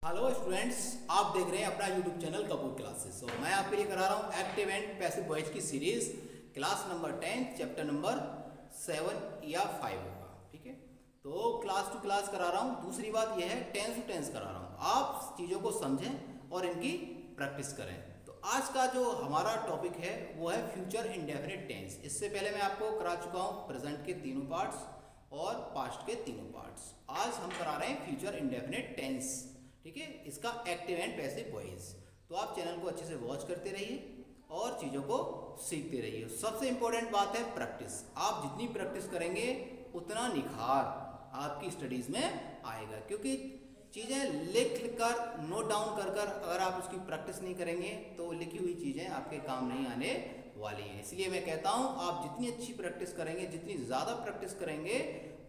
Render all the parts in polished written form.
Hello students, आप देख रहे हैं अपना यूट्यूब चैनल कपूर क्लासेस। तो मैं आपके लिए करा रहा हूँ एक्टिव एंड पैसिव वॉइस की series class number 10 chapter number 7 या 5 होगा। ठीक है, तो क्लास टू क्लास करा रहा हूँ। दूसरी बात यह है टेंस टू टेंस करा रहा हूँ, आप चीज़ों को समझें और इनकी प्रैक्टिस करें। तो आज का जो हमारा टॉपिक है वो है फ्यूचर इंडेफिनिट टेंस। इससे पहले मैं आपको करा चुका हूँ प्रेजेंट के तीनों पार्ट्स और पास्ट के तीनों पार्ट्स। आज हम करा रहे हैं फ्यूचर इंडेफिनिट टेंस। ठीक है, इसका एक्टिव एंड पैसिव वॉइस। तो आप चैनल को अच्छे से वॉच करते रहिए और चीज़ों को सीखते रहिए। सबसे इंपॉर्टेंट बात है प्रैक्टिस। आप जितनी प्रैक्टिस करेंगे उतना निखार आपकी स्टडीज़ में आएगा, क्योंकि चीज़ें लिख कर नोट डाउन कर कर अगर आप उसकी प्रैक्टिस नहीं करेंगे तो लिखी हुई चीज़ें आपके काम नहीं आने वाली हैं। इसलिए मैं कहता हूँ आप जितनी अच्छी प्रैक्टिस करेंगे, जितनी ज़्यादा प्रैक्टिस करेंगे,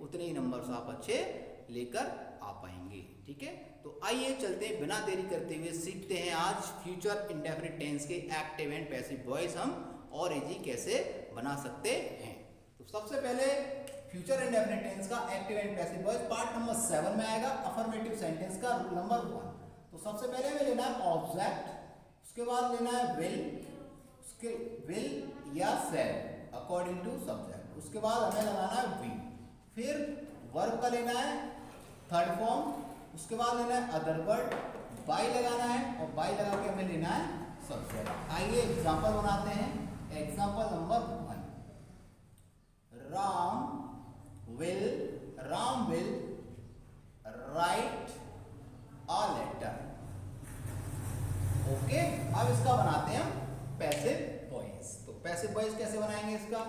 उतने ही नंबर्स आप अच्छे लेकर आ पाएंगे। ठीक है, तो आइए चलते हैं, बिना देरी करते हुए सीखते हैं आज फ्यूचर इंडेफिनिट टेंस के एक्टिव एंड पैसिव वॉइस हम और इजी कैसे बना सकते हैं। तो सबसे पहले फ्यूचर इंडेफिनिट टेंस का active and passive voice part number 7 में आएगा, अफर्मेटिव सेंटेंस का रूल नंबर 1। तो सबसे पहले हमें लेना है ऑब्जेक्ट, उसके बाद लेना है विल, उसके विल या शैल अकॉर्डिंग टू सब्जेक्ट, उसके बाद हमें लगाना है वी, फिर वर्ब का लेना है थर्ड फॉर्म, उसके बाद लेना है अदर वर्ड, बाई लगाना है और बाई लगा के हमें लेना है सब्जेक्ट। आइए एग्जांपल बनाते हैं। Example number 1, Ram will write a letter. Okay, अब इसका बनाते हैं हम पैसिव वॉइस। तो पैसिव वॉइस कैसे बनाएंगे इसका?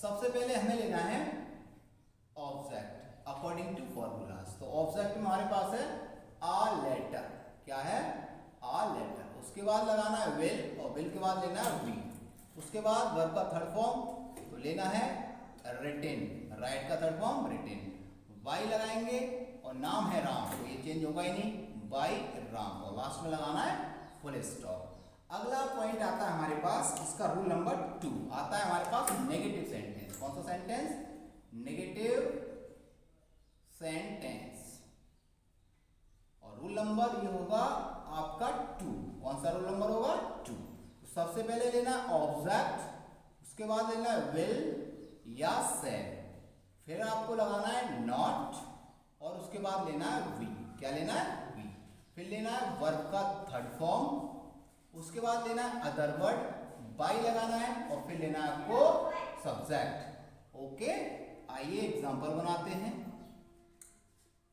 सबसे पहले हमें लेना है ऑब्जेक्ट अकॉर्डिंग टू फॉर्मूलाज। तो ऑब्जेक्ट में हमारे पास है आ लेटर। क्या है? A letter. उसके बाद लगाना है विल और विल के बाद लेना है वी। उसके बाद वर्ब का थर्ड फॉर्म तो लेना है रिटिन, राइट का थर्ड फॉर्म रिटिन। बाई लगाएंगे और नाम है राम, तो ये चेंज होगा ही नहीं, बाई राम, और लास्ट में लगाना है फुल स्टॉप। अगला पॉइंट आता है हमारे पास, इसका रूल नंबर 2 आता है हमारे पास नेगेटिव सेंटेंस। कौन सा सेंटेंस? Negative sentence. और रूल नंबर ये होगा आपका 2। कौन सा रूल नंबर होगा? 2। तो सबसे पहले लेना ऑब्जेक्ट, उसके बाद लेना है विल या शैल, फिर आपको लगाना है नॉट और उसके बाद लेना है वी। क्या लेना है? वी। फिर लेना है वर्ब का थर्ड फॉर्म, उसके बाद लेना है अदर वर्ड, बाई लगाना है और फिर लेना है आपको सब्जेक्ट। ओके, आइए एग्जांपल बनाते हैं।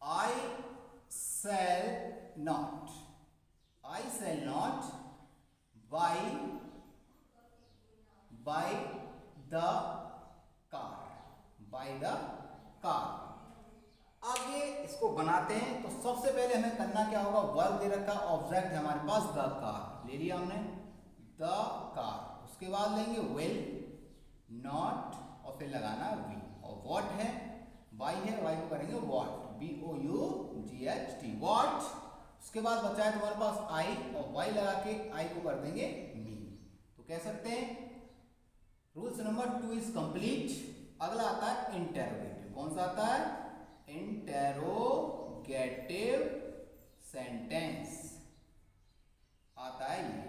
I shall not buy the car। आगे इसको बनाते हैं। तो सबसे पहले हमें करना क्या होगा? वर्ब दे रखा, ऑब्जेक्ट है हमारे पास द कार, ले लिया हमने द कार। उसके बाद लेंगे विल, नॉट और फिर लगाना वी, और व्हाट है, वाई है, वाई को करेंगे व्हाट, BOUGHT व्हाट। उसके बाद बचा है तुम्हारे पास आई और वाई लगा के आई को कर देंगे मी। तो कह सकते हैं रूल्स नंबर 2 इज कंप्लीट। अगला आता है इंटेरोगेटिव। कौन सा आता है? इंटेरोगेटिव सेंटेंस आता है ये।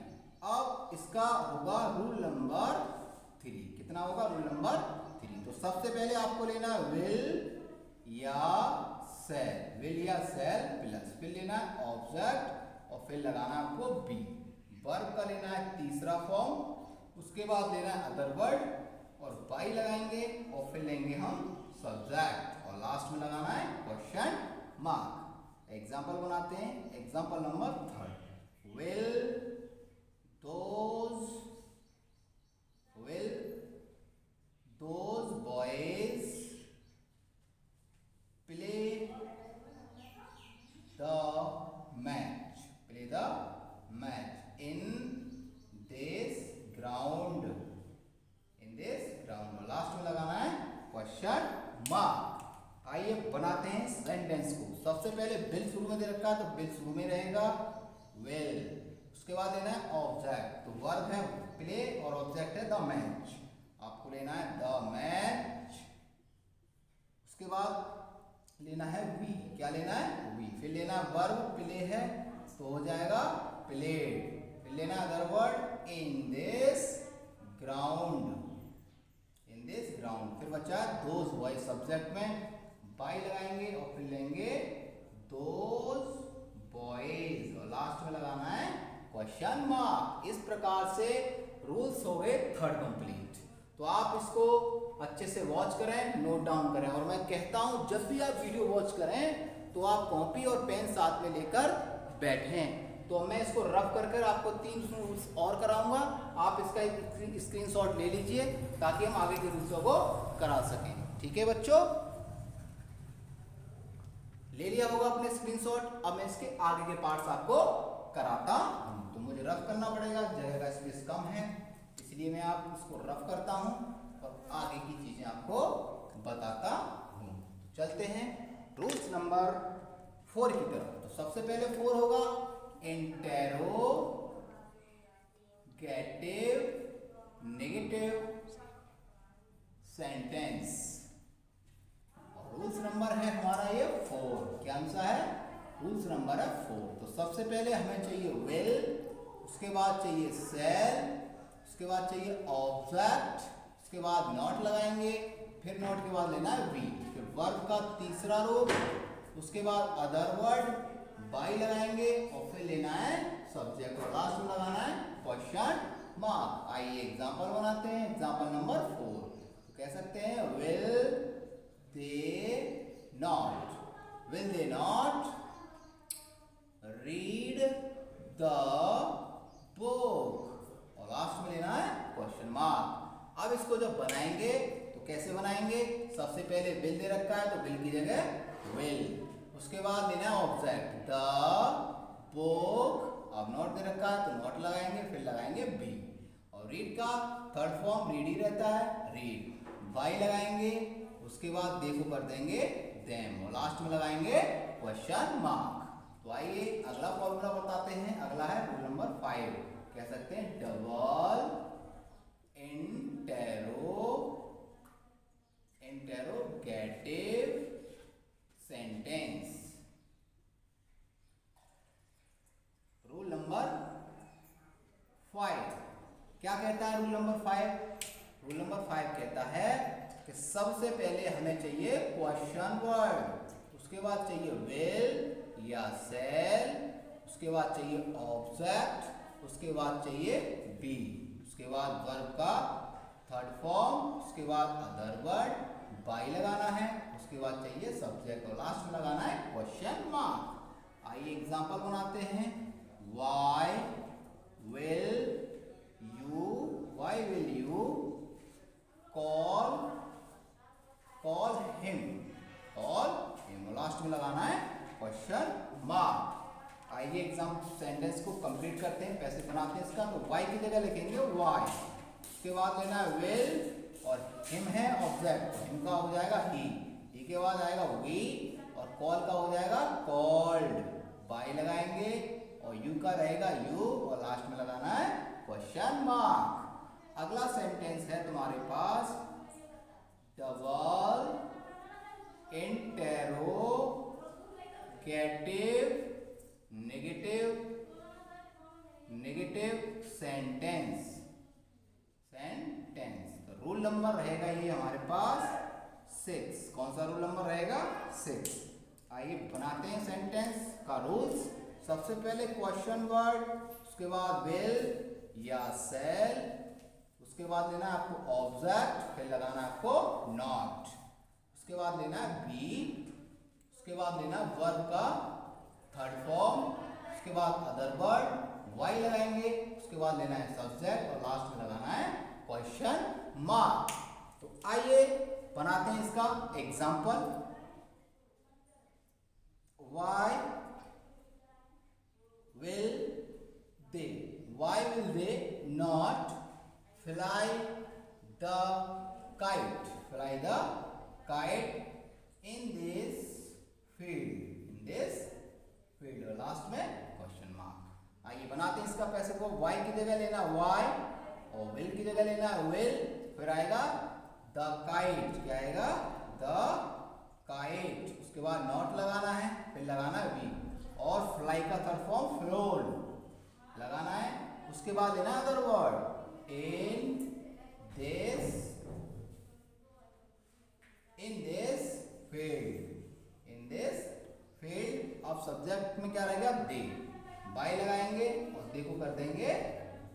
अब इसका होगा रूल नंबर 3। कितना होगा? Rule number 3। तो सबसे पहले आपको लेना विल या सेल, विल या सेल प्लस, फिर लेना है ऑब्जेक्ट और फिर लगाना आपको बी। वर्ब का लेना है तीसरा फॉर्म, उसके बाद लेना है अदर वर्ड और बाई लगाएंगे और फिर लेंगे हम सब्जेक्ट और लास्ट में लगाना है क्वेश्चन मार्क। एग्जांपल बनाते हैं। Example number 3, will those boys play the match in this ground। Last में लगाना है क्वेश्चन मार्क। आइए बनाते हैं सेंटेंस को। सबसे पहले विल शुरू में दे रखा है तो विल शुरू में रहेगा विल। उसके बाद लेना है ऑब्जेक्ट, तो वर्ब है प्ले और ऑब्जेक्ट है द मैच, आपको लेना है द मैच। उसके बाद लेना है वी, क्या लेना है वी, फिर लेना है वर्ब प्ले है तो हो जाएगा प्लेड। फिर लेना other word in this ground, in this ground. फिर बचा दोज बॉयज, सब्जेक्ट में बाय लगाएंगे और फिर लेंगे दोज बॉयज और लास्ट में लगाना है क्वेश्चन मार्क। इस प्रकार से रूल्स हो गए थर्ड कंप्लीट। तो आप इसको अच्छे से वॉच करें, नोट डाउन करें। और मैं कहता हूं जब भी आप वीडियो वॉच करें तो आप कॉपी और पेन साथ में लेकर बैठें। तो मैं इसको रफ कर आपको 3 रूल्स और कराऊंगा। आप इसका एक स्क्रीनशॉट ले लीजिए ताकि हम आगे के रूल्सों को करा सकें। ठीक है बच्चों, ले लिया होगा अपने स्क्रीनशॉट। अब मैं इसके आगे के पार्ट्स आपको कराता हूं। तो मुझे रफ करना पड़ेगा, जगह का स्पेस कम है, इसलिए मैं आप इसको रफ करता हूं और आगे की चीजें आपको बताता हूं। तो चलते हैं रूल्स नंबर 4 की तरफ। तो सबसे पहले 4 होगा interrogative negative sentence. Rules number है हमारा ये 4। क्या आंसर है? रूल्स नंबर है 4। तो सबसे पहले हमें चाहिए विल, उसके बाद चाहिए सेल, उसके बाद चाहिए ऑब्जेक्ट, उसके बाद नॉट लगाएंगे, फिर नॉट के बाद लेना है वी, फिर वर्ब का तीसरा रूप, उसके बाद अदर वर्ड बाय लगाएंगे और फिर लेना है सब्जेक्ट और लास्ट में लगाना है क्वेश्चन मार्क। आइए एग्जांपल बनाते हैं। एग्जांपल नंबर 4 तो कह सकते हैं will they not, will they not read the book, और लास्ट में लेना है क्वेश्चन मार्क। अब इसको जब बनाएंगे तो कैसे बनाएंगे? सबसे पहले will दे रखा है तो will की जगह will, उसके बाद लेना है ऑब्जेक्ट the book, अब नॉट दे रखा है तो नॉट लगाएंगे, फिर लगाएंगे बी, और रीड का थर्ड फॉर्म रीड ही रहता है रीड, बाय लगाएंगे, उसके बाद देखो कर देंगे देम, और लास्ट में लगाएंगे क्वेश्चन मार्क। तो आइए अगला फॉर्मूला बताते हैं। अगला है रूल नंबर 5, कह सकते हैं double interrogative sentence. Rule number 5 क्या कहता है? रूल नंबर 5, रूल नंबर 5 कहता है कि सबसे पहले हमें चाहिए क्वेश्चन वर्ड, उसके बाद चाहिए विल या सेल, उसके बाद चाहिए ऑब्जेक्ट, उसके बाद चाहिए बी, उसके बाद वर्ब का थर्ड फॉर्म, उसके बाद अदर वर्ड बाय लगाना है, उसके बाद चाहिए सब्जेक्ट और लास्ट में लगाना है क्वेश्चन मार्क। आइए एग्जांपल बनाते हैं। Why will you call him, last में लगाना है क्वेश्चन मार्क। आइए एग्जाम सेंटेंस को कंप्लीट करते हैं, कैसे बनाते हैं इसका। तो वाई की जगह लिखेंगे वाई, उसके बाद लेना है विल और हिम है ऑब्जेक्ट, तो हिम का हो जाएगा ही के बाद आएगा वी और कॉल का हो जाएगा कॉल्ड, बाय लगाएंगे और यू का रहेगा यू और लास्ट में लगाना है क्वेश्चन मार्क। अगला सेंटेंस है तुम्हारे पास डबल इंटेरोगेटिव नेगेटिव सेंटेंस। तो रूल नंबर रहेगा ये हमारे पास 6। कौन सा रूल नंबर रहेगा? 6। आइए बनाते हैं सेंटेंस का रूल्स। सबसे पहले क्वेश्चन वर्ड, उसके बाद विल या सेल, उसके बाद लेना है आपको ऑब्जेक्ट, फिर लगाना है आपको नॉट, उसके बाद लेना है बी, उसके बाद लेना है वर्ब का थर्ड फॉर्म, उसके बाद अदर वर्ड वाई लगाएंगे, उसके बाद लेना है सब्जेक्ट और लास्ट में लगाना है क्वेश्चन मार्क। तो आइए बनाते हैं इसका example. Why will they not fly the kite in this field, और लास्ट में क्वेश्चन मार्क। आइए बनाते हैं इसका पैसे को। y की जगह लेना y और will की जगह लेना will, फिर आएगा the kite, क्या आएगा the kite, उसके बाद नॉट लगाना है, फिर लगाना है v और fly का थर्ड फॉर्म उसके बाद लेना other word in this field of subject में क्या रहेगा दे, बाय लगाएंगे और दे को कर देंगे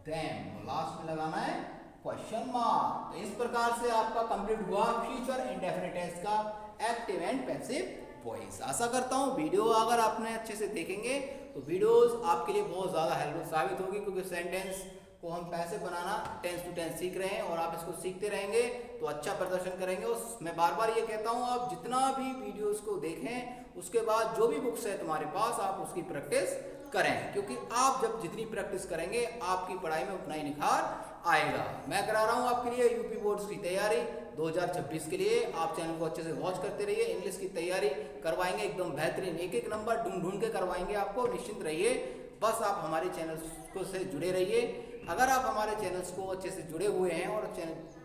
देम, लास्ट में लगाना है क्वेश्चन मार्क। तो इस प्रकार से आपका कंप्लीट हुआ फ्यूचर इंडेफिनिट टेंस का एक्टिव एंड पैसिव वॉइस। आशा करता हूँ वीडियो अगर आपने अच्छे से देखेंगे तो वीडियोस आपके लिए बहुत ज़्यादा हेल्पफुल साबित होगी, क्योंकि सेंटेंस को हम पैसे बनाना टेंस टू टेंस सीख रहे हैं और आप इसको सीखते रहेंगे तो अच्छा प्रदर्शन करेंगे। और मैं बार बार ये कहता हूँ आप जितना भी वीडियोस को देखें उसके बाद जो भी बुक्स है तुम्हारे पास आप उसकी प्रैक्टिस करें, क्योंकि आप जब जितनी प्रैक्टिस करेंगे आपकी पढ़ाई में उतना ही निखार आएगा। मैं करा रहा हूँ आपके लिए यूपी बोर्ड्स की तैयारी 2026 के लिए। आप चैनल को अच्छे से वॉच करते रहिए, इंग्लिश की तैयारी करवाएंगे एकदम बेहतरीन, एक एक नंबर ढूंढ ढूंढ के करवाएंगे आपको, निश्चिंत रहिए। बस आप हमारे चैनल को से जुड़े रहिए। अगर आप हमारे चैनल्स को अच्छे से जुड़े हुए हैं और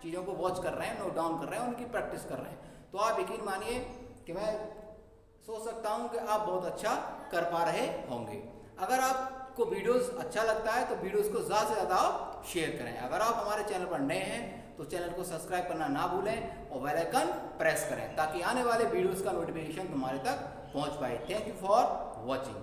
चीज़ों को वॉच कर रहे हैं, नोट डाउन कर रहे हैं, उनकी प्रैक्टिस कर रहे हैं, तो आप यकीन मानिए कि मैं सोच सकता हूँ कि आप बहुत अच्छा कर पा रहे होंगे। अगर आपको वीडियोस अच्छा लगता है तो वीडियोस को ज़्यादा से ज़्यादा आप शेयर करें। अगर आप हमारे चैनल पर नए हैं तो चैनल को सब्सक्राइब करना ना भूलें और बेल आइकन प्रेस करें ताकि आने वाले वीडियोस का नोटिफिकेशन तुम्हारे तक पहुंच पाए। Thank you for watching.